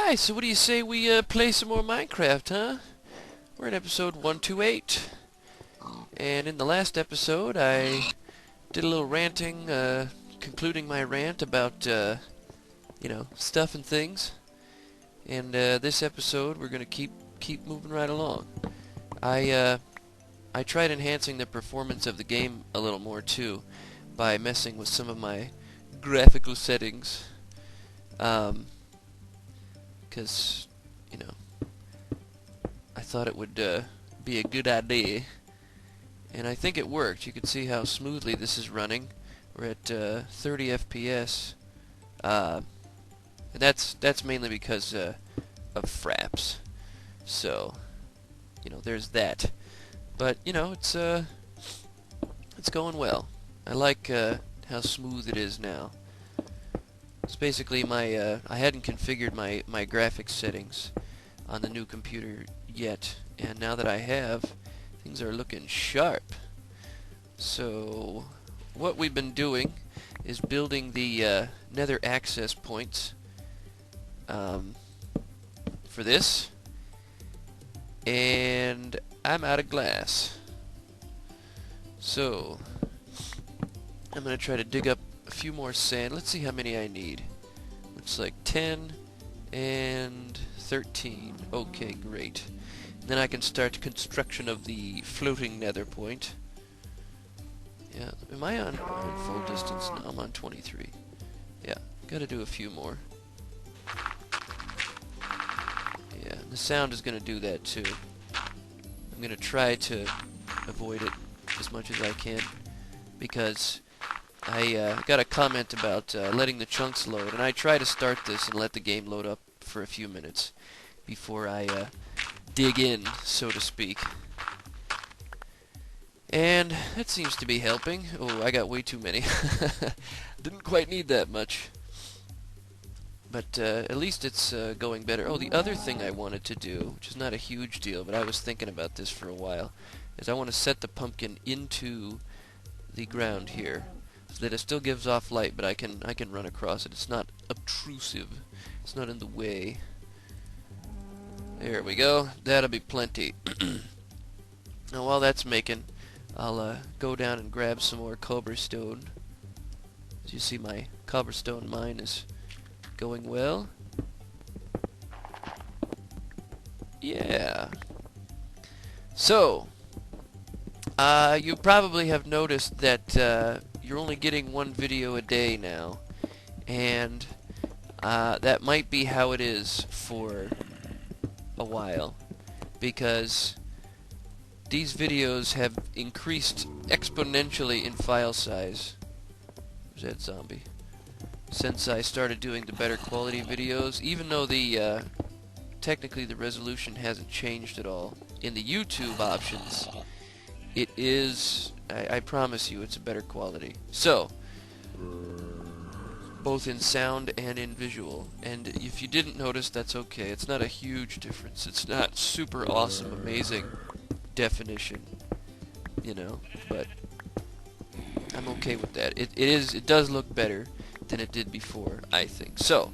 Hi, so what do you say we play some more Minecraft, huh? We're in episode 128. And in the last episode, I did a little ranting, concluding my rant about, stuff and things. And this episode, we're gonna keep moving right along. I tried enhancing the performance of the game a little more too, by messing with some of my graphical settings. Because, I thought it would be a good idea, and I think it worked. You can see how smoothly this is running. We're at 30 FPS, and that's mainly because of fraps. So, there's that. But it's going well. I like how smooth it is now. It's basically my, I hadn't configured my graphics settings on the new computer yet, and now that I have, things are looking sharp. So, what we've been doing is building the Nether access points for this, and I'm out of glass. So, I'm going to try to dig up a few more sand. Let's see how many I need. Looks like 10 and 13. Okay, great. And then I can start construction of the floating nether point. Yeah, am I on full distance? No, I'm on 23. Yeah, gotta do a few more. Yeah, the sound is gonna do that too. I'm gonna try to avoid it as much as I can, because I got a comment about letting the chunks load, and I try to start this and let the game load up for a few minutes before I dig in, so to speak. And that seems to be helping. Oh, I got way too many. Didn't quite need that much. But at least it's going better. Oh, the other thing I wanted to do, which is not a huge deal, but I was thinking about this for a while, is I want to set the pumpkin into the ground here, so that it still gives off light, but I can run across it. It's not obtrusive. It's not in the way. There we go. That'll be plenty. Now while that's making, I'll go down and grab some more cobblestone. As you see, my cobblestone mine is going well. Yeah. So, you probably have noticed that you're only getting one video a day now, and that might be how it is for a while, because these videos have increased exponentially in file size. Where's that zombie? Since I started doing the better quality videos, even though the technically the resolution hasn't changed at all in the YouTube options, it is, I promise you, it's a better quality. So, both in sound and in visual. And if you didn't notice, that's okay. It's not a huge difference. It's not super awesome, amazing definition, but I'm okay with that. It does look better than it did before, I think. So,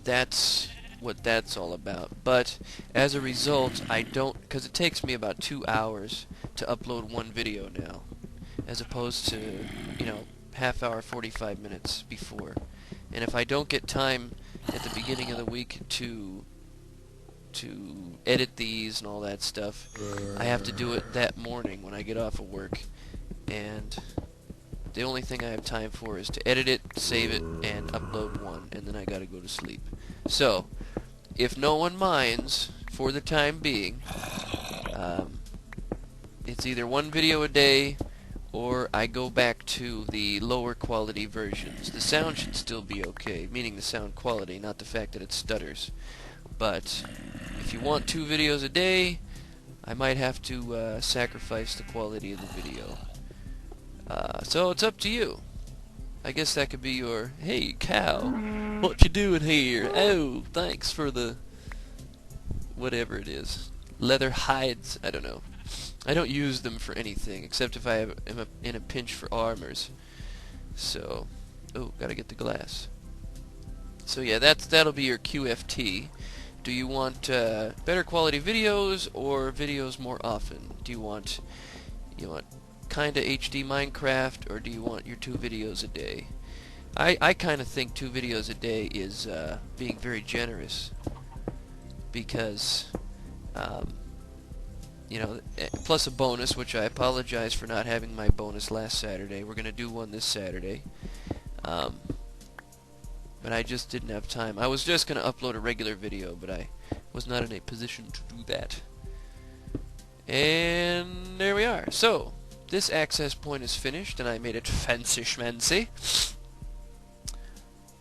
that's what that's all about. But as a result, I don't, because it takes me about 2 hours to upload one video now, as opposed to, half hour, 45 minutes before. And if I don't get time at the beginning of the week to edit these and all that stuff, I have to do it that morning when I get off of work, and the only thing I have time for is to edit it, save it, and upload one, and then I gotta go to sleep. So, if no one minds, for the time being, it's either one video a day, or I go back to the lower quality versions. The sound should still be okay, meaning the sound quality, not the fact that it stutters. But if you want 2 videos a day, I might have to sacrifice the quality of the video. So it's up to you. I guess that could be your, hey cow, what you doing here? Oh, thanks for the whatever it is. Leather hides, I don't know. I don't use them for anything, except if I am in a pinch for armors. So, oh, gotta get the glass. So yeah, that'll be your QFT. Do you want better quality videos or videos more often? Do you want kinda HD Minecraft, or do you want your 2 videos a day? I kinda think 2 videos a day is being very generous, because you know, plus a bonus, which I apologize for not having my bonus last Saturday. We're gonna do one this Saturday. But I just didn't have time. I was just going to upload a regular video, but I was not in a position to do that. And there we are. So, this access point is finished, and I made it fancy schmancy.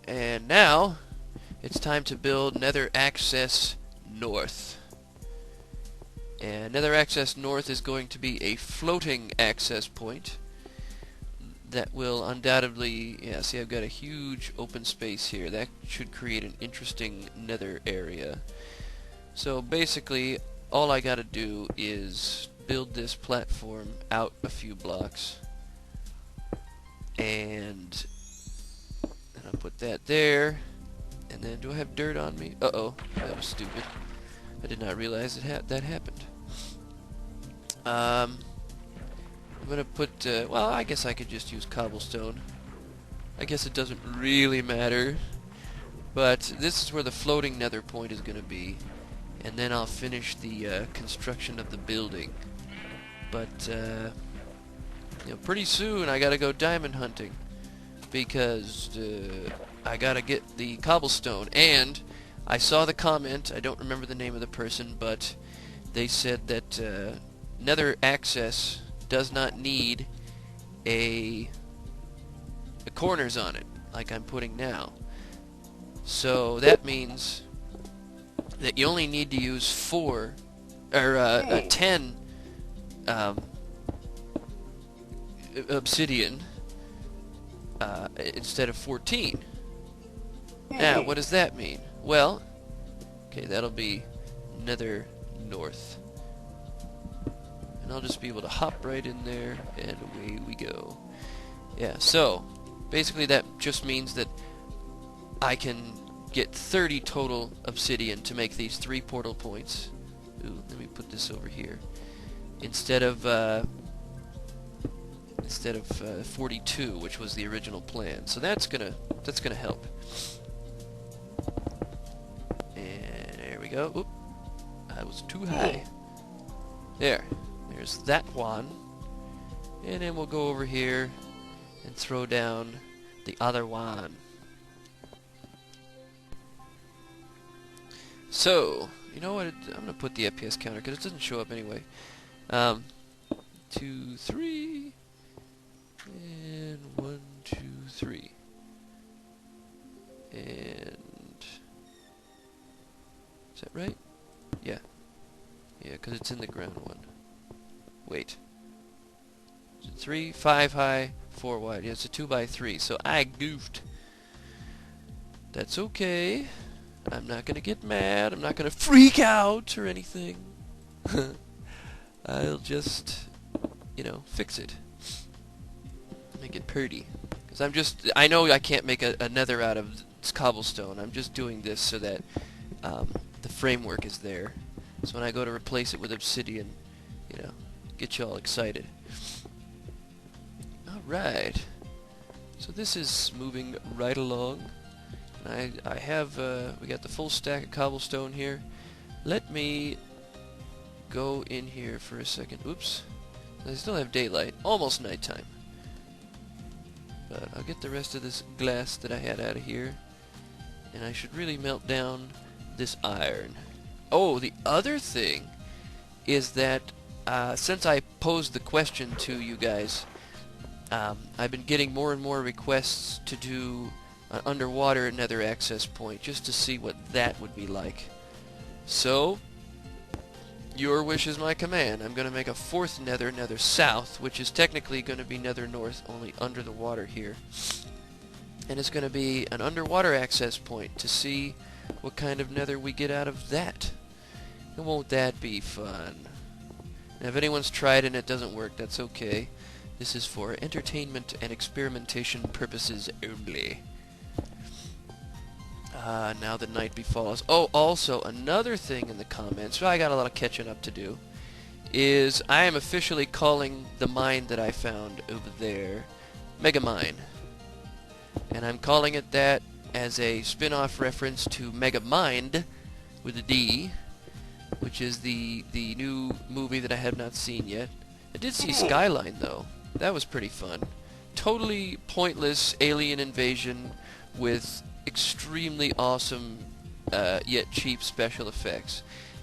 And now, it's time to build Nether Access North. And Nether Access North is going to be a floating access point that will undoubtedly, yeah, see, I've got a huge open space here. That should create an interesting nether area. So basically, all I gotta do is build this platform out a few blocks, and I'll put that there. And then, do I have dirt on me? Uh-oh, that was stupid. I did not realize that happened. I'm gonna put, well, I guess I could just use cobblestone. I guess it doesn't really matter. But this is where the floating nether point is gonna be. And then I'll finish the construction of the building. But, you know, pretty soon I gotta go diamond hunting. Because, I gotta get the cobblestone. And I saw the comment, I don't remember the name of the person, but they said that, nether access does not need a corners on it, like I'm putting now. So that means that you only need to use 4 or 10 obsidian instead of 14. Now, what does that mean? Well, okay, that'll be Nether North. And I'll just be able to hop right in there, and away we go. Yeah, so, basically that just means that I can get 30 total obsidian to make these 3 portal points. Ooh, let me put this over here. Instead of 42, which was the original plan. So that's gonna help. And there we go. Oop, I was too high. There. There's that one. And then we'll go over here and throw down the other one. So, you know what? I'm going to put the FPS counter because it doesn't show up anyway. 2, 3. And 1, 2, 3. And... is that right? Yeah. Yeah, because it's in the ground one. Wait. Is it 3, 5 high, 4 wide? Yeah, it's a 2x3, so I goofed. That's okay. I'm not gonna get mad. I'm not gonna freak out or anything. I'll just, you know, fix it. Make it pretty. Because I know I can't make a nether out of cobblestone. I'm just doing this so that the framework is there. So when I go to replace it with obsidian, you know, get you all excited. Alright. So this is moving right along. I have, we got the full stack of cobblestone here. Let me go in here for a second. Oops. I still have daylight. Almost nighttime. But I'll get the rest of this glass that I had out of here. And I should really melt down this iron. Oh, the other thing is that since I posed the question to you guys, I've been getting more and more requests to do an underwater nether access point just to see what that would be like. So, your wish is my command. I'm going to make a 4th nether, nether south, which is technically going to be nether north, only under the water here. And it's going to be an underwater access point to see what kind of nether we get out of that. And won't that be fun? Now, if anyone's tried and it doesn't work, that's okay. This is for entertainment and experimentation purposes only. Now the night befalls. Oh, also, another thing in the comments, I got a lot of catching up to do, is I am officially calling the mine that I found over there Mega Mine. And I'm calling it that as a spin-off reference to Mega Mind with a D, which is the new movie that I have not seen yet. I did see Skyline, though. That was pretty fun. Totally pointless alien invasion with extremely awesome yet cheap special effects.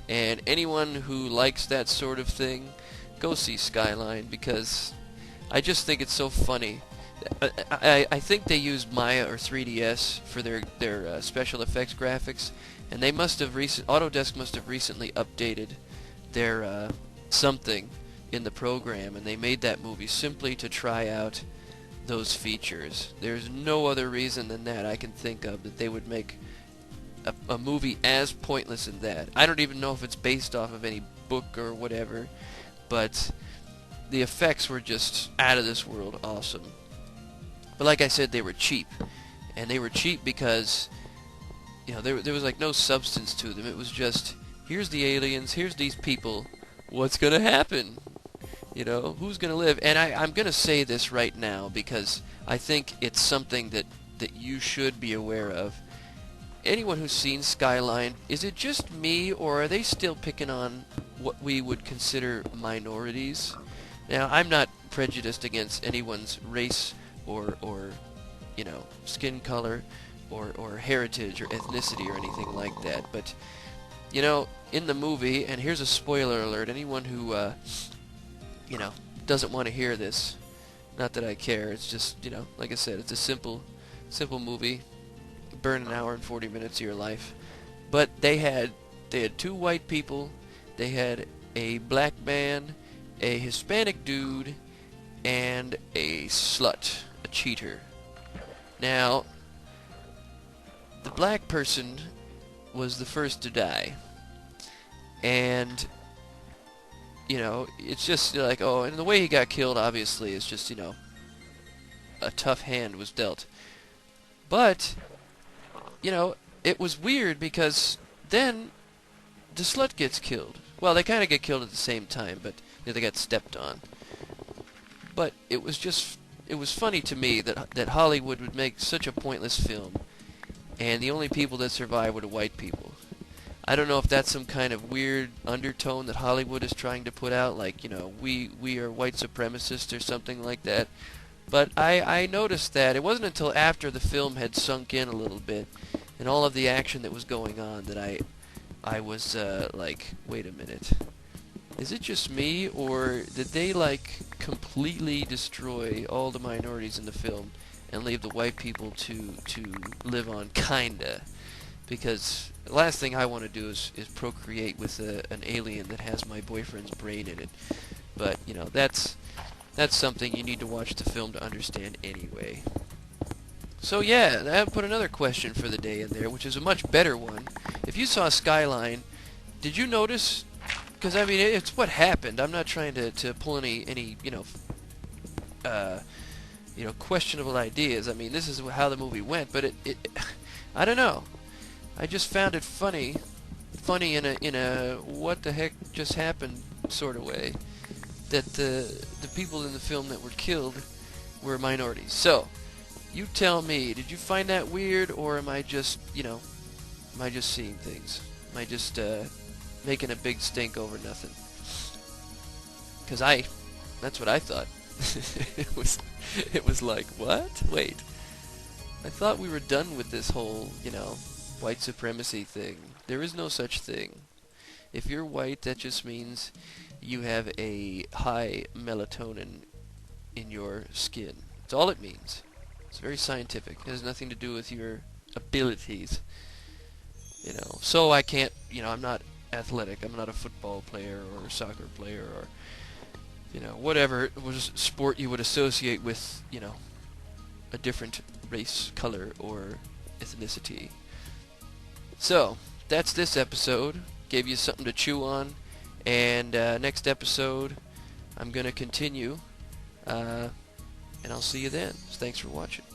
And anyone who likes that sort of thing, go see Skyline, because I just think it's so funny. I think they used Maya or 3DS for their special effects graphics, and they must have Autodesk must have recently updated their something in the program, and they made that movie simply to try out those features. There's no other reason than that I can think of that they would make a movie as pointless as that. I don't even know if it's based off of any book or whatever, but the effects were just out of this world awesome. But like I said, they were cheap, and they were cheap because, you know, there was like no substance to them. It was just, here's the aliens, here's these people, what's gonna happen? You know, who's gonna live? And I'm gonna say this right now because I think it's something that you should be aware of. Anyone who's seen Skyline, is it just me, or are they still picking on what we would consider minorities? Now, I'm not prejudiced against anyone's race or you know, skin color or heritage or ethnicity or anything like that, but you know, in the movie, and here's a spoiler alert, anyone who you know, doesn't want to hear this, not that I care, it's just, you know, like I said, it's a simple movie, burn an hour and 40 minutes of your life. But they had two white people, they had a black man, a Hispanic dude, and a slut, a cheater. Now, the black person was the first to die, and you know, it's just like, oh, and the way he got killed obviously is just, you know, a tough hand was dealt. But you know, it was weird because then the slut gets killed. Well, they kind of get killed at the same time, but you know, they got stepped on. But it was funny to me that Hollywood would make such a pointless film, and the only people that survive were the white people. I don't know if that's some kind of weird undertone that Hollywood is trying to put out, like, you know, we are white supremacists or something like that. But I noticed that it wasn't until after the film had sunk in a little bit and all of the action that was going on that I was like, wait a minute. Is it just me, or did they like completely destroy all the minorities in the film and leave the white people to live on, kinda? Because the last thing I want to do is procreate with an alien that has my boyfriend's brain in it. But you know, that's something you need to watch the film to understand anyway. So yeah, that put another question for the day in there, which is a much better one. If you saw Skyline, did you notice? Because I mean, it's what happened. I'm not trying to pull any you know questionable ideas. I mean, this is how the movie went, but it I don't know. I just found it funny in a what the heck just happened sort of way, that the people in the film that were killed were minorities. So, you tell me, did you find that weird, or am I just, you know, am I just seeing things? Am I just making a big stink over nothing? Because that's what I thought. it was like, what? Wait. I thought we were done with this whole, you know, white supremacy thing. There is no such thing. If you're white, that just means you have a high melatonin in your skin. That's all it means. It's very scientific. It has nothing to do with your abilities. You know, so I can't, you know, I'm not athletic. I'm not a football player or a soccer player or, you know, whatever was sport you would associate with, you know, a different race, color, or ethnicity. So, that's this episode. Gave you something to chew on. And next episode, I'm going to continue. And I'll see you then. So thanks for watching.